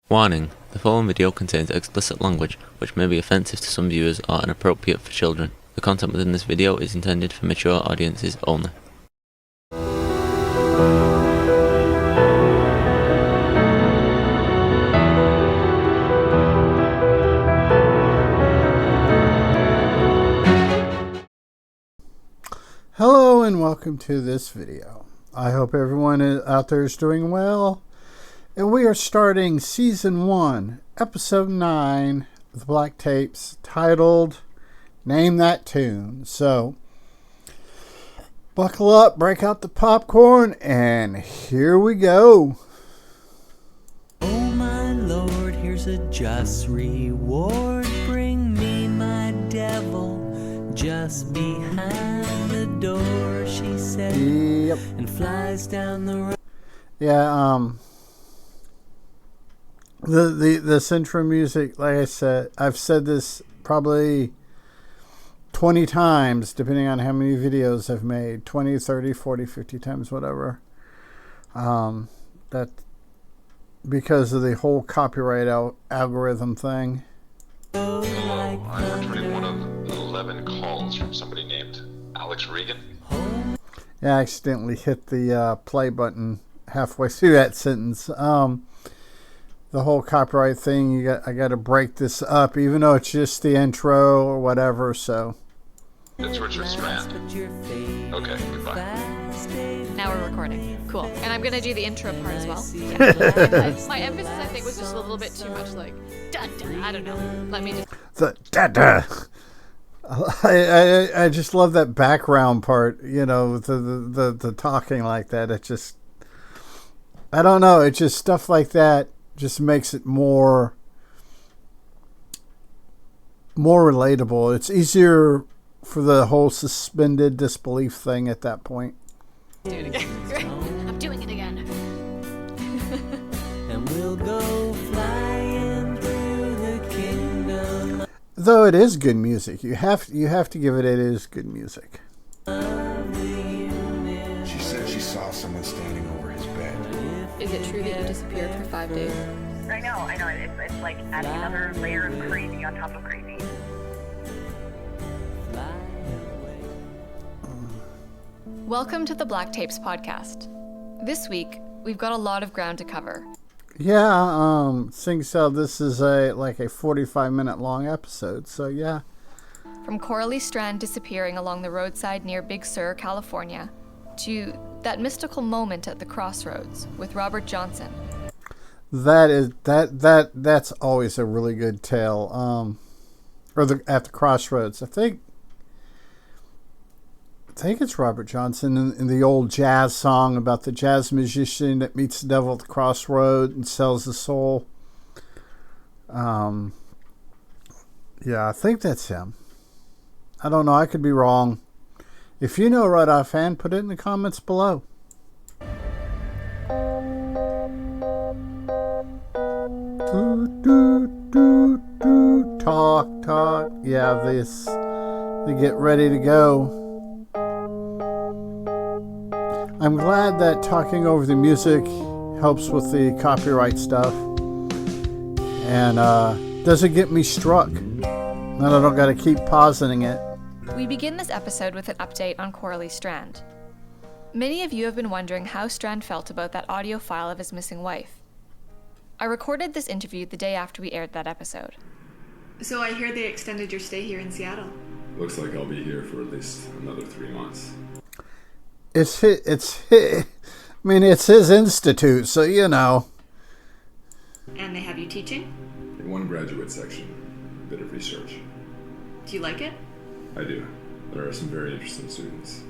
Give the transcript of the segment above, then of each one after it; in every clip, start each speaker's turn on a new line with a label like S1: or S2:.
S1: Warning: the following video contains explicit language which may be offensive to some viewers or inappropriate for children. The content within this video is intended for mature audiences only.
S2: Hello and welcome to this video. I hope everyone out there is doing well. And we are starting Season 1, Episode 9 of the Black Tapes, titled Name That Tune. So, buckle up, break out the popcorn, and here we go.
S3: Oh my Lord, here's a just reward. Bring me my devil just behind the door, she said.
S2: Yep.
S3: And flies down the road.
S2: Yeah, this intro music, like I said, I've said this probably 20 times, depending on how many videos I've made, 20, 30, 40, 50 times, whatever. That because of the whole copyright algorithm thing.
S4: Hello, I'm returning one of 11 calls from somebody named Alex Regan.
S2: Yeah, I accidentally hit the play button halfway through that sentence. The whole copyright thing, I got to break this up, even though it's just the intro or whatever. So
S4: It's Richard Strand. Okay, goodbye.
S5: Now we're recording. Cool. And I'm going to do the intro part as well. Yeah. My emphasis, I think, was just a little bit too much like, dun, dun. I don't know. Let me just...
S2: the da-da. I just love that background part, you know, the talking like that. It just, I don't know. It's just stuff like that just makes it more relatable. It's easier for the whole suspended disbelief thing at that point.
S5: Do it again. I'm doing it again.
S3: And we'll go flying through the kingdom.
S2: Though it is good music. You have to give it is good music.
S6: She said she saw someone standing over his bed.
S5: Is it true that you disappeared for 5 days?
S7: I know. It's like adding another layer of crazy on top of crazy.
S5: Welcome to the Black Tapes podcast. This week, we've got a lot of ground to cover.
S2: Yeah, seeing so this is a 45-minute long episode, so yeah.
S5: From Coralie Strand disappearing along the roadside near Big Sur, California, to that mystical moment at the crossroads with Robert Johnson.
S2: That's always a really good tale. At the crossroads. I think it's Robert Johnson in the old jazz song about the jazz musician that meets the devil at the crossroad and sells his soul. Yeah, I think that's him. I don't know. I could be wrong. If you know right offhand, put it in the comments below. Talk. Yeah, they get ready to go. I'm glad that talking over the music helps with the copyright stuff and doesn't get me struck. Then I don't got to keep pausing it.
S5: We begin this episode with an update on Coralie Strand. Many of you have been wondering how Strand felt about that audio file of his missing wife. I recorded this interview the day after we aired that episode.
S8: So I hear they extended your stay here in Seattle.
S6: Looks like I'll be here for at least another 3 months.
S2: It's his institute, so you know.
S8: And they have you teaching?
S6: In one graduate section, a bit of research.
S8: Do you like it?
S6: I do. There are some very interesting students.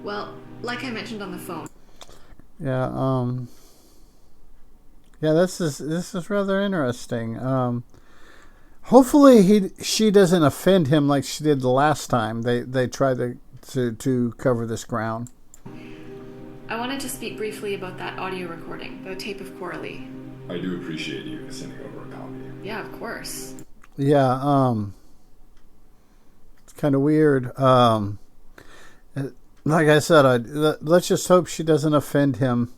S8: Well, like I mentioned on the phone.
S2: Yeah, this is rather interesting. Hopefully she doesn't offend him like she did the last time they tried to cover this ground.
S8: I wanted to speak briefly about that audio recording, the tape of Coralie.
S6: I do appreciate you sending over a copy.
S8: Yeah, of course.
S2: Yeah, it's kind of weird. Like I said, let's just hope she doesn't offend him.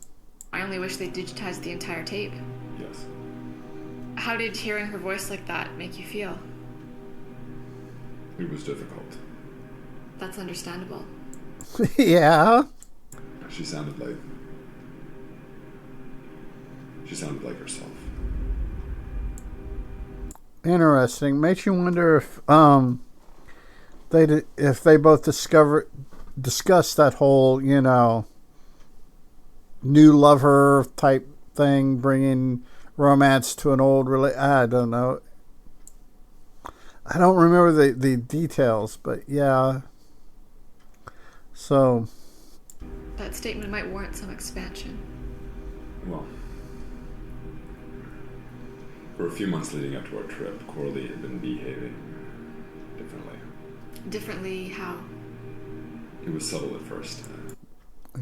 S8: I only wish they digitized the entire tape.
S6: Yes.
S8: How did hearing her voice like that make you feel?
S6: It was difficult.
S8: That's understandable.
S2: Yeah.
S6: She sounded like herself.
S2: Interesting. Makes you wonder if they both discuss that whole, new lover type thing, bringing romance to an old I don't know. I don't remember the details, but yeah. So
S8: That statement might warrant some expansion.
S6: Well, for a few months leading up to our trip, Coralie had been behaving differently.
S8: Differently how?
S6: It was subtle at first.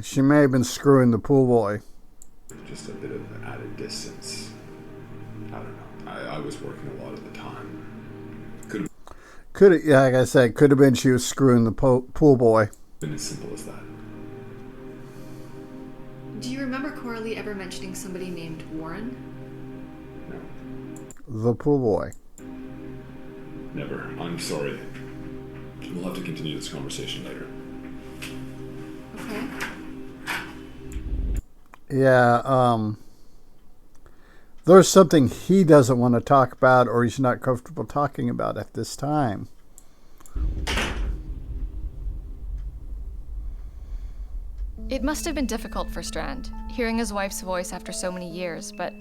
S2: she may have been screwing the pool boy.
S6: Just a bit of added distance. I don't know. I was working a lot at the time.
S2: Yeah, like I said, could have been she was screwing the pool boy.
S6: Been as simple as that.
S8: Do you remember Coralie ever mentioning somebody named Warren?
S6: No.
S2: The pool boy.
S6: Never. I'm sorry. We'll have to continue this conversation later.
S8: Okay.
S2: Yeah, there's something he doesn't want to talk about or he's not comfortable talking about at this time.
S5: It must have been difficult for Strand, hearing his wife's voice after so many years, but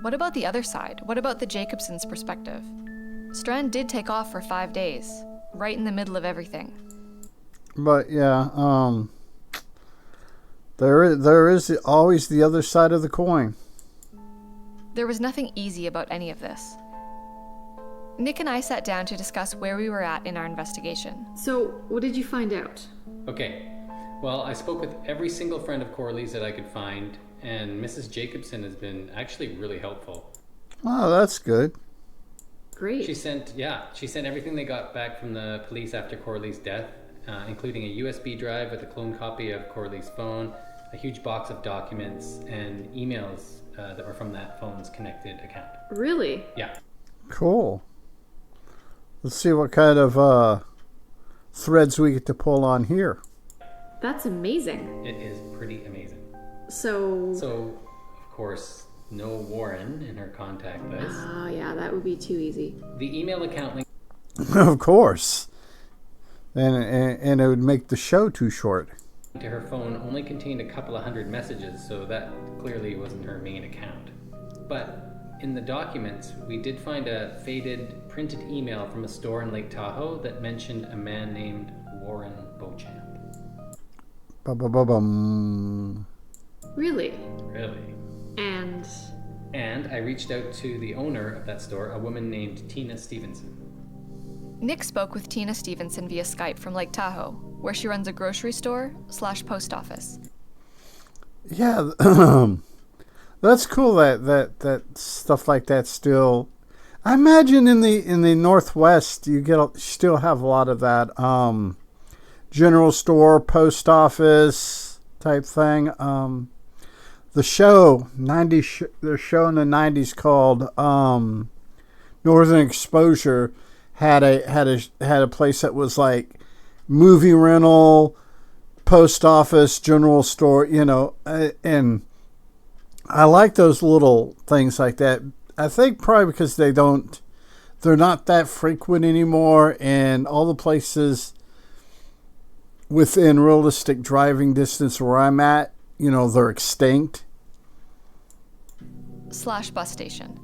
S5: what about the other side? What about the Jacobsons' perspective? Strand did take off for 5 days, right in the middle of everything.
S2: But yeah, there is always the other side of the coin.
S5: There was nothing easy about any of this. Nick and I sat down to discuss where we were at in our investigation.
S8: So, what did you find out?
S9: Okay. Well, I spoke with every single friend of Coralie's that I could find, and Mrs. Jacobson has been actually really helpful.
S2: Oh, that's good.
S8: Great.
S9: She sent everything they got back from the police after Coralie's death, including a USB drive with a clone copy of Coralie's phone, a huge box of documents, and emails that were from that phone's connected account.
S8: Really?
S9: Yeah.
S2: Cool. Let's see what kind of threads we get to pull on here.
S8: That's amazing.
S9: It is pretty amazing.
S8: So,
S9: of course, no Warren in her contact list.
S8: Oh, yeah, that would be too easy.
S9: The email account link
S2: Of course. And it would make the show too short.
S9: to her phone only contained a couple of hundred messages, so that clearly wasn't her main account. But in the documents, we did find a faded printed email from a store in Lake Tahoe that mentioned a man named Warren Beauchamp.
S2: Ba-ba-ba-bum.
S8: Really?
S9: Really?
S8: And
S9: I reached out to the owner of that store, a woman named Tina Stevenson.
S5: Nick spoke with Tina Stevenson via Skype from Lake Tahoe, where she runs a grocery store / post office.
S2: Yeah, that's cool that stuff like that still. I imagine in the Northwest you still have a lot of that general store, post office type thing. The show in the 90s called Northern Exposure had a place that was like movie rental, post office, general store, and I like those little things like that. I think probably because they're not that frequent anymore, and all the places within realistic driving distance where I'm at, they're extinct.
S5: / bus station.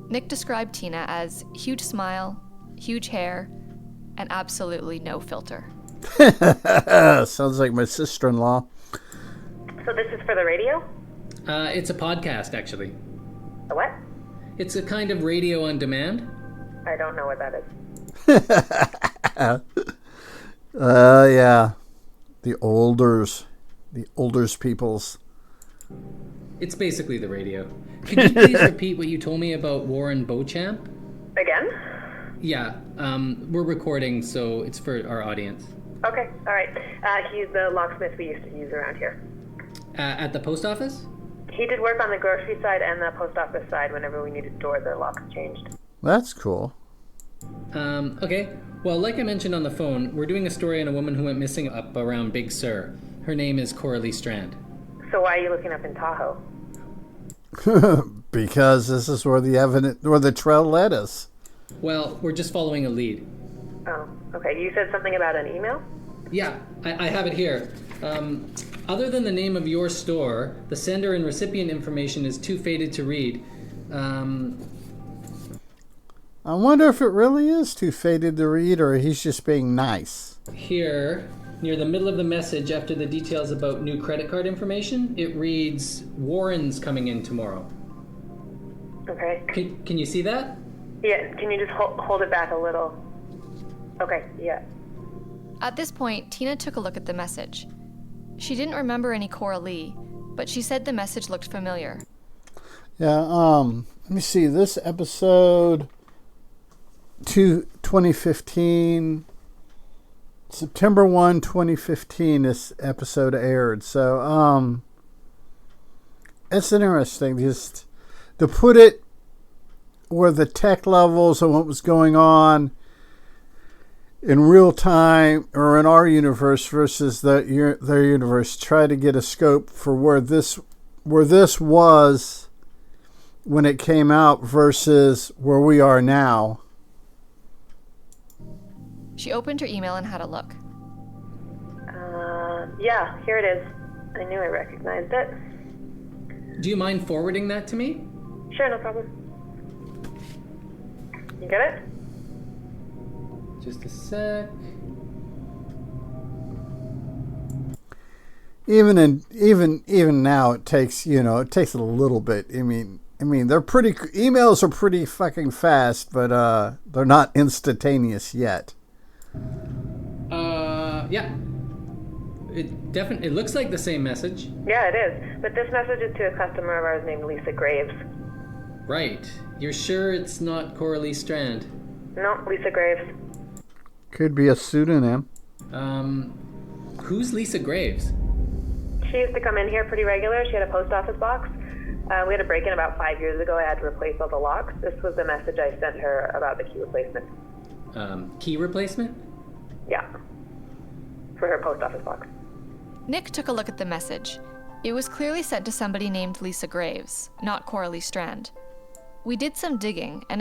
S5: Nick described Tina as huge smile, huge hair, and absolutely no filter.
S2: Sounds like my sister-in-law.
S7: So this is for the radio?
S9: It's a podcast, actually.
S7: A what?
S9: It's a kind of radio on demand.
S7: I don't know what that is.
S2: Yeah. The olders peoples.
S9: It's basically the radio. Could you please repeat what you told me about Warren Beauchamp?
S7: Again?
S9: Yeah, we're recording, so it's for our audience.
S7: Okay, alright. He's the locksmith we used to use around here.
S9: At the post office?
S7: He did work on the grocery side and the post office side whenever we needed doors or locks changed.
S2: That's cool.
S9: Okay. Well, like I mentioned on the phone, we're doing a story on a woman who went missing up around Big Sur. Her name is Coralie Strand.
S7: So why are you looking up in Tahoe?
S2: Because this is where the trail led us.
S9: Well, we're just following a lead.
S7: Oh, okay. You said something about an email?
S9: Yeah, I have it here. Other than the name of your store, the sender and recipient information is too faded to read.
S2: I wonder if it really is too faded to read, or he's just being nice.
S9: Here, near the middle of the message, after the details about new credit card information, it reads, Warren's coming in tomorrow.
S7: Okay.
S9: Can you see that?
S7: Yeah, can you just hold it back a little? Okay, yeah.
S5: At this point, Tina took a look at the message. She didn't remember any Coralie, but she said the message looked familiar.
S2: Yeah, let me see. This episode 2015, September 1, 2015, this episode aired. So, it's interesting just to put it where the tech levels and what was going on in real time or in our universe versus their universe. Try to get a scope for where this was when it came out versus where we are now.
S5: She opened her email and had a look.
S7: Yeah, here it is. I knew I recognized it.
S9: Do you mind forwarding that to me?
S7: Sure, no problem. You get it?
S9: Just a sec.
S2: Even now it takes a little bit. I mean emails are pretty fucking fast, but they're not instantaneous yet.
S9: Yeah. It looks like the same message.
S7: Yeah, it is. But this message is to a customer of ours named Lisa Graves.
S9: Right. You're sure it's not Coralie Strand?
S7: No, Lisa Graves.
S2: Could be a pseudonym.
S9: Who's Lisa Graves?
S7: She used to come in here pretty regular. She had a post office box. We had a break-in about 5 years ago. I had to replace all the locks. This was the message I sent her about the key replacement.
S9: Key replacement?
S7: Yeah. For her post office box.
S5: Nick took a look at the message. It was clearly sent to somebody named Lisa Graves, not Coralie Strand. We did some digging, and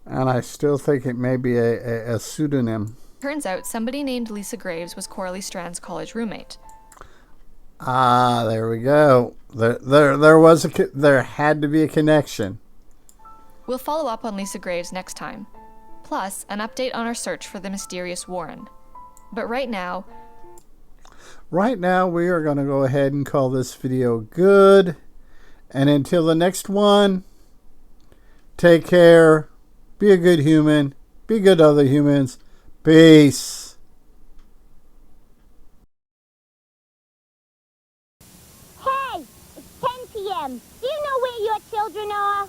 S2: And I still think it may be a pseudonym.
S5: turns out somebody named Lisa Graves was Coralie Strand's college roommate.
S2: Ah, there we go. There had to be a connection.
S5: We'll follow up on Lisa Graves next time, plus an update on our search for the mysterious Warren. But right now,
S2: we are going to go ahead and call this video good. And until the next one, take care. Be a good human. Be good to other humans. Peace.
S10: Hey, it's 10 p.m. Do you know where your children are?